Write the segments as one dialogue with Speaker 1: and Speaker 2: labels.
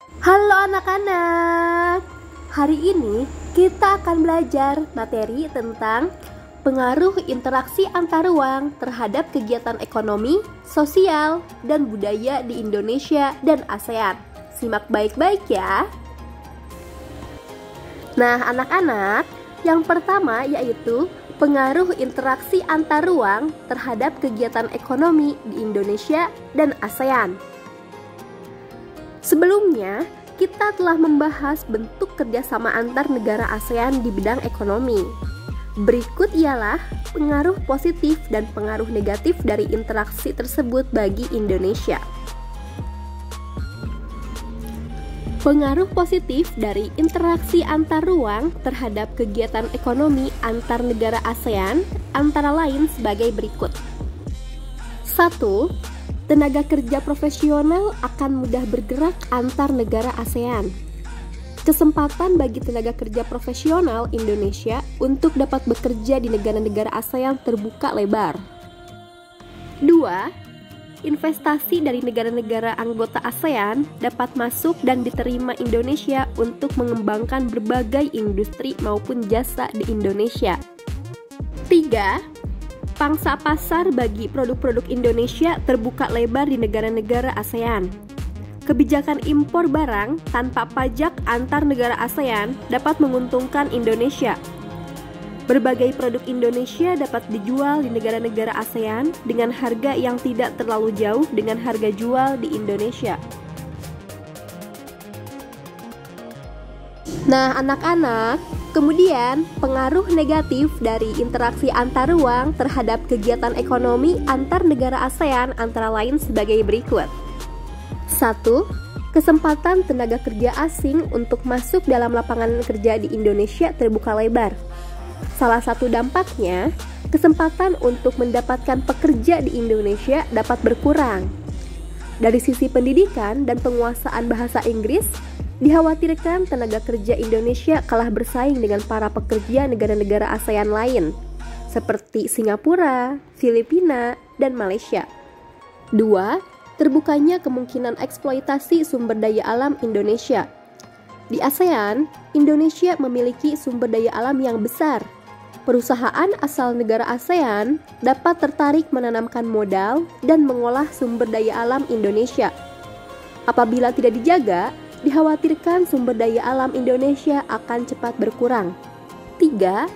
Speaker 1: Halo anak-anak, hari ini kita akan belajar materi tentang pengaruh interaksi antar ruang terhadap kegiatan ekonomi, sosial, dan budaya di Indonesia dan ASEAN. Simak baik-baik ya. Nah anak-anak, yang pertama yaitu pengaruh interaksi antar ruang terhadap kegiatan ekonomi di Indonesia dan ASEAN. Sebelumnya, kita telah membahas bentuk kerjasama antar negara ASEAN di bidang ekonomi. Berikut ialah pengaruh positif dan pengaruh negatif dari interaksi tersebut bagi Indonesia. Pengaruh positif dari interaksi antar ruang terhadap kegiatan ekonomi antar negara ASEAN antara lain sebagai berikut. 1. Tenaga kerja profesional akan mudah bergerak antar negara ASEAN. Kesempatan bagi tenaga kerja profesional Indonesia untuk dapat bekerja di negara-negara ASEAN terbuka lebar. 2. Investasi dari negara-negara anggota ASEAN dapat masuk dan diterima Indonesia untuk mengembangkan berbagai industri maupun jasa di Indonesia. 3. Pangsa pasar bagi produk-produk Indonesia terbuka lebar di negara-negara ASEAN. Kebijakan impor barang tanpa pajak antar negara ASEAN dapat menguntungkan Indonesia. Berbagai produk Indonesia dapat dijual di negara-negara ASEAN dengan harga yang tidak terlalu jauh dengan harga jual di Indonesia. Nah, anak-anak, kemudian pengaruh negatif dari interaksi antar ruang terhadap kegiatan ekonomi antar negara ASEAN antara lain sebagai berikut. 1. Kesempatan tenaga kerja asing untuk masuk dalam lapangan kerja di Indonesia terbuka lebar. Salah satu dampaknya, kesempatan untuk mendapatkan pekerja di Indonesia dapat berkurang. Dari sisi pendidikan dan penguasaan bahasa Inggris, dikhawatirkan tenaga kerja Indonesia kalah bersaing dengan para pekerja negara-negara ASEAN lain, seperti Singapura, Filipina, dan Malaysia. 2. Terbukanya kemungkinan eksploitasi sumber daya alam Indonesia. Di ASEAN, Indonesia memiliki sumber daya alam yang besar. Perusahaan asal negara ASEAN dapat tertarik menanamkan modal dan mengolah sumber daya alam Indonesia. Apabila tidak dijaga, dikhawatirkan sumber daya alam Indonesia akan cepat berkurang. 3.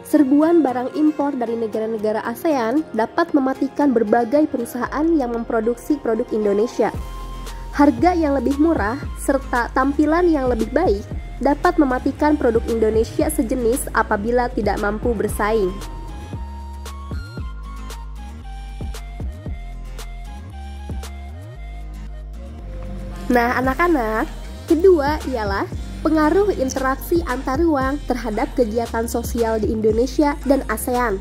Speaker 1: Serbuan barang impor dari negara-negara ASEAN dapat mematikan berbagai perusahaan yang memproduksi produk Indonesia. Harga yang lebih murah serta tampilan yang lebih baik dapat mematikan produk Indonesia sejenis apabila tidak mampu bersaing. Nah, anak-anak, kedua ialah pengaruh interaksi antar ruang terhadap kegiatan sosial di Indonesia dan ASEAN.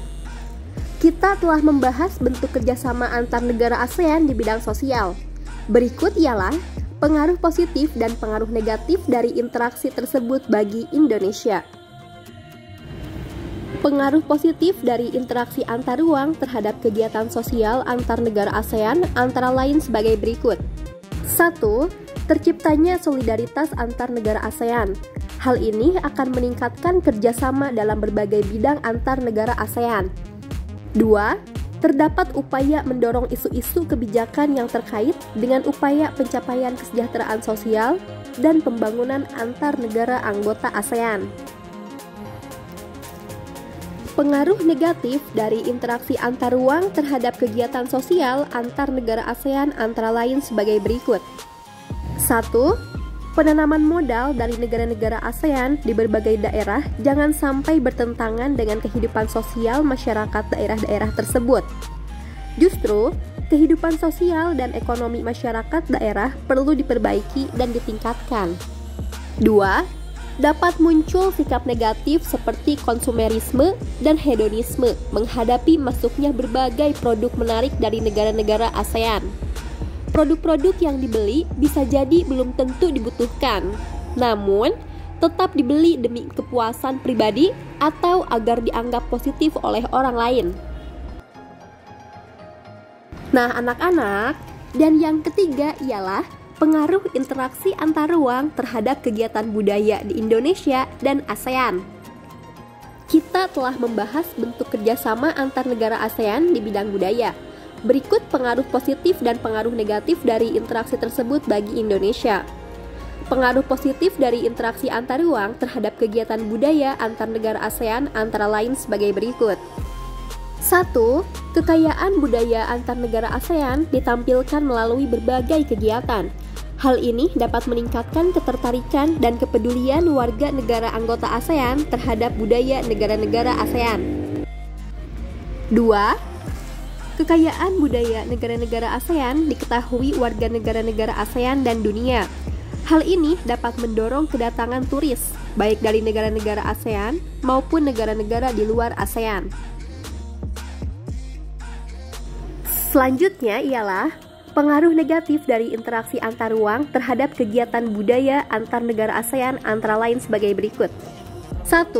Speaker 1: Kita telah membahas bentuk kerjasama antar negara ASEAN di bidang sosial. Berikut ialah pengaruh positif dan pengaruh negatif dari interaksi tersebut bagi Indonesia. Pengaruh positif dari interaksi antar ruang terhadap kegiatan sosial antar negara ASEAN antara lain sebagai berikut. 1. Terciptanya solidaritas antar negara ASEAN. Hal ini akan meningkatkan kerjasama dalam berbagai bidang antar negara ASEAN. 2. Terdapat upaya mendorong isu-isu kebijakan yang terkait dengan upaya pencapaian kesejahteraan sosial dan pembangunan antar negara anggota ASEAN. Pengaruh negatif dari interaksi antar ruang terhadap kegiatan sosial antar negara ASEAN antara lain sebagai berikut. 1. Penanaman modal dari negara-negara ASEAN di berbagai daerah jangan sampai bertentangan dengan kehidupan sosial masyarakat daerah-daerah tersebut. Justru, kehidupan sosial dan ekonomi masyarakat daerah perlu diperbaiki dan ditingkatkan. 2. Dapat muncul sikap negatif seperti konsumerisme dan hedonisme menghadapi masuknya berbagai produk menarik dari negara-negara ASEAN. Produk-produk yang dibeli bisa jadi belum tentu dibutuhkan, namun tetap dibeli demi kepuasan pribadi atau agar dianggap positif oleh orang lain. Nah, anak-anak, dan yang ketiga ialah pengaruh interaksi antar ruang terhadap kegiatan budaya di Indonesia dan ASEAN. Kita telah membahas bentuk kerjasama antar negara ASEAN di bidang budaya. Berikut pengaruh positif dan pengaruh negatif dari interaksi tersebut bagi Indonesia. Pengaruh positif dari interaksi antar ruang terhadap kegiatan budaya antar negara ASEAN antara lain sebagai berikut. 1. Kekayaan budaya antar negara ASEAN ditampilkan melalui berbagai kegiatan. Hal ini dapat meningkatkan ketertarikan dan kepedulian warga negara anggota ASEAN terhadap budaya negara-negara ASEAN. 2. Kekayaan budaya negara-negara ASEAN diketahui warga negara-negara ASEAN dan dunia. Hal ini dapat mendorong kedatangan turis, baik dari negara-negara ASEAN maupun negara-negara di luar ASEAN. Selanjutnya ialah pengaruh negatif dari interaksi antar ruang terhadap kegiatan budaya antar negara ASEAN antara lain sebagai berikut. 1.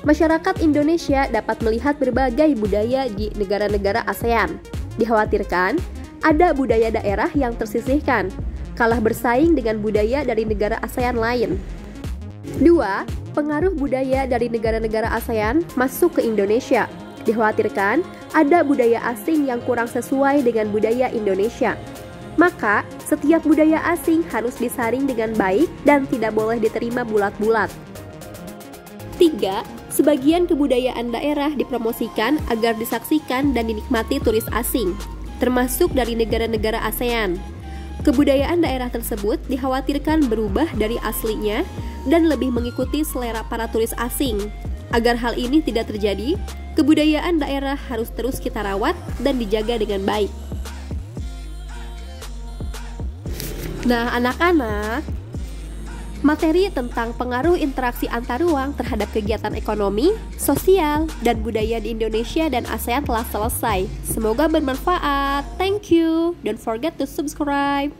Speaker 1: Masyarakat Indonesia dapat melihat berbagai budaya di negara-negara ASEAN. Dikhawatirkan ada budaya daerah yang tersisihkan, kalah bersaing dengan budaya dari negara ASEAN lain. 2. Pengaruh budaya dari negara-negara ASEAN masuk ke Indonesia. Dikhawatirkan ada budaya asing yang kurang sesuai dengan budaya Indonesia. Maka, setiap budaya asing harus disaring dengan baik dan tidak boleh diterima bulat-bulat. 3. Sebagian kebudayaan daerah dipromosikan agar disaksikan dan dinikmati turis asing, termasuk dari negara-negara ASEAN. Kebudayaan daerah tersebut dikhawatirkan berubah dari aslinya dan lebih mengikuti selera para turis asing. Agar hal ini tidak terjadi, kebudayaan daerah harus terus kita rawat dan dijaga dengan baik. Nah, anak-anak, materi tentang pengaruh interaksi antar ruang terhadap kegiatan ekonomi, sosial, dan budaya di Indonesia dan ASEAN telah selesai. Semoga bermanfaat. Thank you. Don't forget to subscribe.